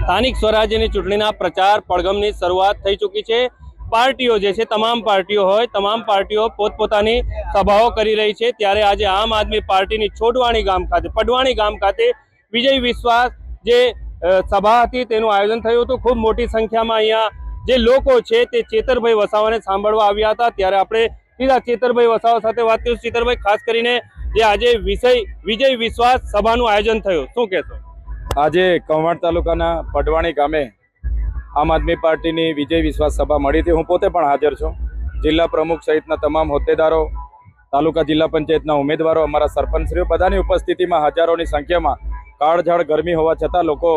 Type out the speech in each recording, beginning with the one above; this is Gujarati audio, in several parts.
સ્થાનિક સ્વરાજ્યની ચૂંટણીના પ્રચાર પડઘમની શરૂઆત થઈ ચૂકી છે। પાર્ટીઓ જે છે, તમામ પાર્ટીઓ હોય, તમામ પાર્ટીઓ પોતપોતાની સભાઓ કરી રહી છે। ત્યારે આજે આમ આદમી પાર્ટીની પડવાણી ગામ ખાતે વિજય વિશ્વાસ જે સભા હતી તેનું આયોજન થયું હતું। ખૂબ મોટી સંખ્યામાં અહીંયા જે લોકો છે તે ચેતરભાઈ વસાવાને સાંભળવા આવ્યા હતા। ત્યારે આપણે સીધા ચેતરભાઈ વસાવા સાથે વાત કરીશું। ચેતરભાઈ, ખાસ કરીને જે આજે વિજય વિશ્વાસ સભાનું આયોજન થયું, શું કહેશો? આજે કવાંટ તાલુકાના પડવાણી ગામે આમ આદમી પાર્ટીની વિજય વિશ્વાસ સભા મળી હતી। હું પોતે પણ હાજર છું। જિલ્લા પ્રમુખ સહિતના તમામ હોદ્દેદારો, તાલુકા જિલ્લા પંચાયતના ઉમેદવારો, અમારા સરપંચશ્રીઓ બધાની ઉપસ્થિતિમાં હજારોની સંખ્યામાં કાળઝાળ ગરમી હોવા છતાં લોકો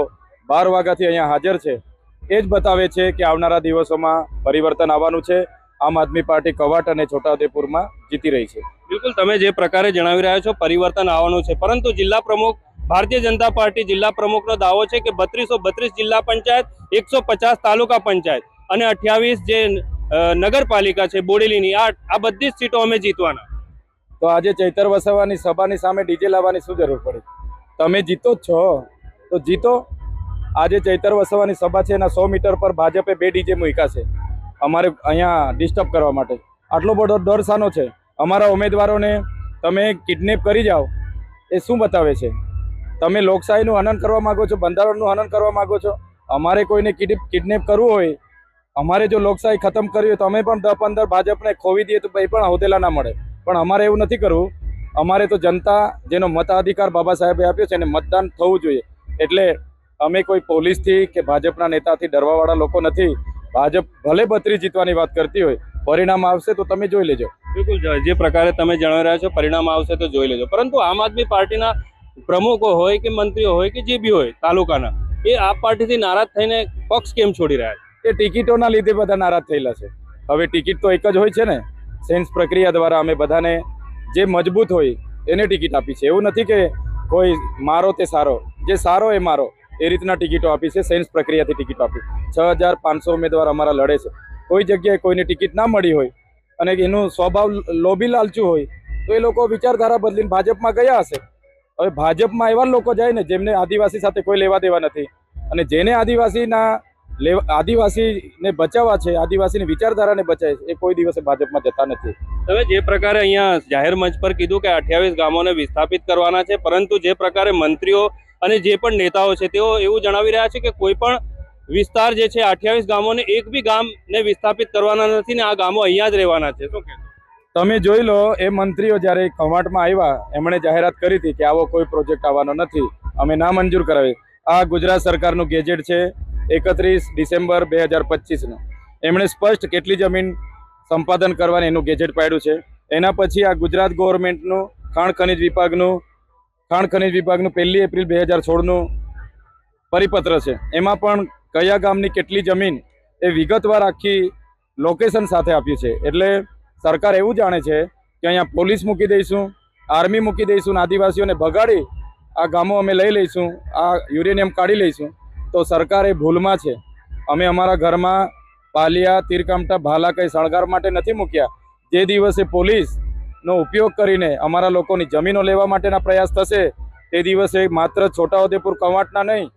12 વાગ્યાથી અહીંયા હાજર છે। એ જ બતાવે છે કે આવનારા દિવસોમાં પરિવર્તન આવવાનું છે। આમ આદમી પાર્ટી કવાંટ અને છોટાઉદેપુરમાં જીતી રહી છે। બિલકુલ, તમે જે પ્રકારે જણાવી રહ્યા છો પરિવર્તન આવવાનું છે, પરંતુ જિલ્લા પ્રમુખ ભારતીય જનતા પાર્ટી જિલ્લા પ્રમુખનો દાવો છે કે 3232 જિલ્લા પંચાયત, 150 તાલુકા પંચાયત અને 28 જે નગરપાલિકા છે બોડેલીની, આ બધી જ સીટો અમે જીતવાના। તો આજે ચૈતર વસાવાની સભાની સામે ડીજે લાવવાની શું જરૂર પડી? તમે જીતો જ છો તો જીતો। આજે ચૈતર વસાવાની સભા છે, એના 100 મીટર પર ભાજપે 2 ડીજે મૂક્યા છે અમારે અહીંયા ડિસ્ટર્બ કરવા માટે। આટલો બધો ડર શાનો છે? અમારા ઉમેદવારોને તમે કિડનેપ કરી જાઓ એ શું બતાવે છે? તમે લોકશાહીનું હનન કરવા માગો છો, બંધારણનું હનન કરવા માગો છો। અમારે કોઈને કિડનેપ કરવું હોય, અમારે જો લોકશાહી ખતમ કરવી હોય તો અમે પણ 10-15 ભાજપને ખોવી દઈએ તો એ પણ હોદેલા ના મળે, પણ અમારે એવું નથી કરવું। અમારે તો જનતા જેનો મતાધિકાર બાબા સાહેબે આપ્યો છે એને મતદાન થવું જોઈએ। એટલે અમે કોઈ પોલીસથી કે ભાજપના નેતાથી ડરવાવાળા લોકો નથી। ભાજપ ભલે 32 જીતવાની વાત કરતી હોય, પરિણામ આવશે તો તમે જોઈ લેજો। બિલકુલ, જે પ્રકારે તમે જણાવી રહ્યા છો પરિણામ આવશે તો જોઈ લેજો, પરંતુ આમ આદમી પાર્ટીના પ્રમુખો હોય કે મંત્રીઓ હોય કે જે બી હોય તાલુકાના, એ આ પાર્ટીથી નારાજ થઈને પક્ષ કેમ છોડી રહ્યા છે? એ ટિકિટોના લીધે બધા નારાજ થયેલા છે। હવે ટિકિટ તો એક જ હોય છે ને, સેન્સ પ્રક્રિયા દ્વારા અમે બધાને જે મજબૂત હોય એને ટિકિટ આપી છે। એવું નથી કે કોઈ મારો તે સારો, જે સારો એ મારો, એ રીતના ટિકિટો આપી છે। સેન્સ પ્રક્રિયાથી ટિકિટો આપી। 6500 ઉમેદવાર અમારા લડે છે। કોઈ જગ્યાએ કોઈને ટિકિટ ના મળી હોય અને એનું સ્વભાવ લોભી લાલચું હોય તો એ લોકો વિચારધારા બદલીને ભાજપમાં ગયા હશે। હવે ભાજપમાં એવા લોકો જાય ને જેમને આદિવાસી સાથે કોઈ લેવા દેવા નથી, અને જેને આદિવાસીને બચાવવા છે, આદિવાસીની વિચારધારાને બચાવે છે, એ કોઈ દિવસે ભાજપમાં જતા નથી। તમે જે પ્રકારે અહીંયા જાહેર મંચ પર કીધું કે 28 ગામોને વિસ્થાપિત કરવાના છે, પરંતુ જે પ્રકારે મંત્રીઓ અને જે પણ નેતાઓ છે તેઓ એવું જણાવી રહ્યા છે કે કોઈ પણ વિસ્તાર જે છે 28 ગામોને એક બી ગામને વિસ્થાપિત કરવાના નથી ને આ ગામો અહીંયા જ રહેવાના છે। શું કહેશો? તમે જોઈ લો, એ મંત્રીઓ જ્યારે કવાંટમાં આવ્યા એમણે જાહેરાત કરી હતી કે આવો કોઈ પ્રોજેક્ટ આવવાનો નથી, અમે ના મંજૂર કરાવી। આ ગુજરાત સરકારનું ગેજેટ છે 31 ડિસેમ્બર 2025નું। એમણે સ્પષ્ટ કેટલી જમીન સંપાદન કરવાની એનું ગેજેટ પાડ્યું છે। એના પછી આ ગુજરાત ગવર્મેન્ટનું ખાણ ખનિજ વિભાગનું 1 એપ્રિલ 2016નું પરિપત્ર છે। એમાં પણ કયા ગામની કેટલી જમીન એ વિગતવાર આખી લોકેશન સાથે આપ્યું છે। એટલે સરકાર એવું જાણે છે કે અહીંયા પોલીસ મૂકી દઈશું, આર્મી મૂકી દઈશું, આદિવાસીઓને ભગાડી આ ગામો અમે લઈ લઈશું, આ યુરેનિયમ કાઢી લઈશું, તો સરકાર એ ભૂલમાં છે। અમે અમારા ઘરમાં પાલિયા, તીરકામઠા, ભાલા કંઈ શણગાર માટે નથી મૂક્યા। જે દિવસે પોલીસનો ઉપયોગ કરીને અમારા લોકોની જમીનો લેવા માટેના પ્રયાસ થશે તે દિવસે માત્ર છોટાઉદેપુર કવાંટના નહીં,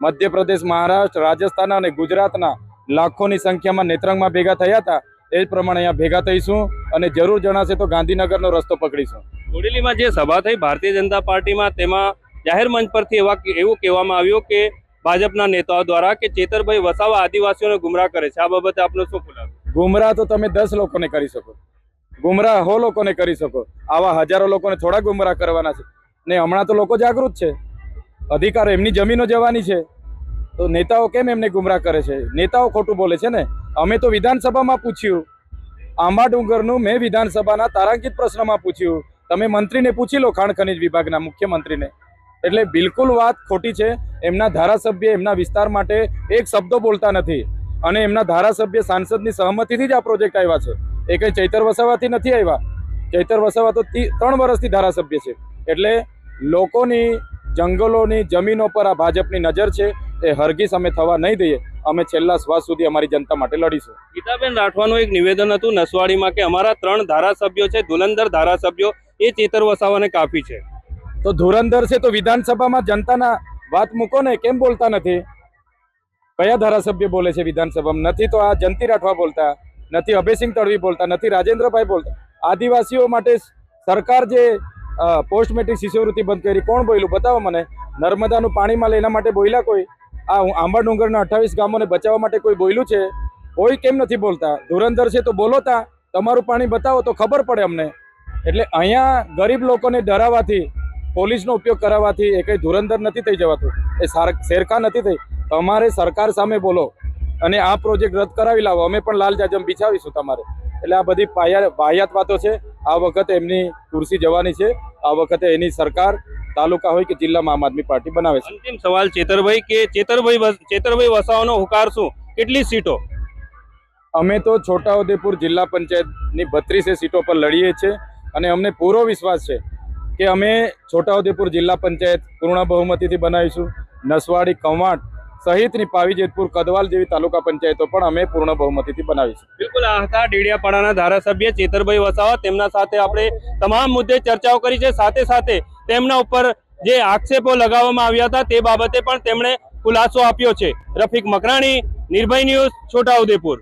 મધ્યપ્રદેશ, મહારાષ્ટ્ર, રાજસ્થાન અને ગુજરાતના લાખોની સંખ્યામાં નેત્રંગમાં ભેગા થયા હતા। એ જ પ્રમાણે અહીંયા ભેગા થઈશું અને જરૂર જણાશે તો ગાંધીનગરનો રસ્તો પકડીશું। બોડેલીમાં જે સભા થઈ ભારતીય જનતા પાર્ટીમાં, તેમાં જાહેર મંચ પરથી એવું કહેવામાં આવ્યું કે ભાજપના નેતાઓ દ્વારા કે ચેતરભાઈ વસાવા આદિવાસીઓને ગુમરાહ કરે છે। આ બાબતે આપનો શું ખુલાસો? ગુમરાહ તો તમે 10 લોકોને કરી શકો, ગુમરાહ 100 લોકોને કરી શકો। આવા હજારો લોકોને થોડા ગુમરાહ કરવાના છે ને? હમણાં તો લોકો જાગૃત છે, અધિકારો, એમની જમીનો જવાની છે, તો નેતાઓ કેમ એમને ગુમરાહ કરે છે? નેતાઓ ખોટું બોલે છે ને। અમે તો વિધાનસભામાં પૂછ્યું, આંબા ડુંગરનું મેં વિધાનસભાના તારાંકિત પ્રશ્નમાં પૂછ્યું। તમે મંત્રીને પૂછી લો, ખાણ ખનિજ વિભાગના મુખ્યમંત્રીને। એટલે બિલકુલ વાત ખોટી છે। એમના ધારાસભ્ય એમના વિસ્તાર માટે એક શબ્દો બોલતા નથી, અને એમના ધારાસભ્ય સાંસદની સહમતિથી જ આ પ્રોજેક્ટ આવ્યા છે। એ કંઈ ચૈતર વસાવાથી નથી આવ્યા। ચૈતર વસાવા તો 3 વર્ષથી ધારાસભ્ય છે। એટલે લોકોની જંગલોની જમીનો પર આ ભાજપની નજર છે, એ હરગીઝ અમે થવા નહીં દઈએ। અમે છેલ્લા શ્વાસ સુધી અમારી જનતા માટે લડીશું। ગીતાબેન રાઠવાનું એક નિવેદન હતું નસવાડીમાં કે અમારા 3 ધારાસભ્યો છે, ધુલંધર ધારાસભ્યો, એ ચેતર વસાવાને કાફી છે। તો ધુરંધર છે તો વિધાનસભામાં જનતાના વાત મૂકો ને, કેમ બોલતા નથી? કયા ધારાસભ્ય બોલે છે વિધાનસભામાં? નથી તો આ જયંતિ રાઠવા બોલતા, નથી અભયસિંહ તડવી બોલતા, નથી રાજેન્દ્રભાઈ બોલતા. આદિવાસીઓ માટે સરકાર જે પોસ્ટ મેટ્રિક શિષ્યવૃત્તિ બંધ કરી, કોણ બોલ્યું? બતાવો મને. નર્મદાનું પાણી મળે એના માટે બોલ્યા કોઈ? આ આંબા ડુંગરના 28 ગામોને બચાવવા માટે કોઈ બોલ્યું છે? કોઈ કેમ નથી બોલતા? ધુરંધર છે તો બોલો તા, તમારું પાણી બતાવો તો ખબર પડે અમને. એટલે અહીંયા ગરીબ લોકોને ડરાવવાથી, પોલીસનો ઉપયોગ કરાવવાથી એ કંઈ ધુરંધર નથી થઈ જવાતું, એ શેરખા નથી થઈ. તમારે સરકાર સામે બોલો અને આ પ્રોજેક્ટ રદ કરાવી લાવો, અમે પણ લાલ જાજમ બિછાવીશું તમારે. એટલે આ બધી વાહિયાત વાતો છે. આ વખતે એમની ખુરશી જવાની છે. આ વખતે એની સરકાર તાલુકા હોય કે જિલ્લામાં આમ આદમી પાર્ટી બનાવે છે. અંતિમ સવાલ ચેતરભાઈ, કે ચેતરભાઈ વસાવાનો હુંકાર શું? કેટલી સીટો? અમે તો છોટાઉદેપુર જિલ્લા પંચાયતની 32 સીટો પર લડીએ છીએ અને અમને પૂરો વિશ્વાસ છે કે અમે છોટાઉદેપુર જિલ્લા પંચાયત પૂર્ણ બહુમતીથી બનાવીશું. નસવાડી, કવાંટ સહિતની પાવીજેતપુર, કદવાલ જેવી તાલુકા પંચાયતો પણ અમે પૂર્ણ બહુમતીથી બનાવીશું. બિલકુલ, આ હતા ડેડિયાપાડાના ધારાસભ્ય ચેતરભાઈ વસાવા. તેમના સાથે આપણે તમામ મુદ્દે ચર્ચાઓ કરી છે. સાથે સાથે તેમના ઉપર જે આક્ષેપો લગાવવામાં આવ્યા હતા તે બાબતે પણ તેમણે ખુલાસો આપ્યો છે. રફીક મકરાણી, નિર્ભય ન્યૂઝ, છોટાઉદેપુર.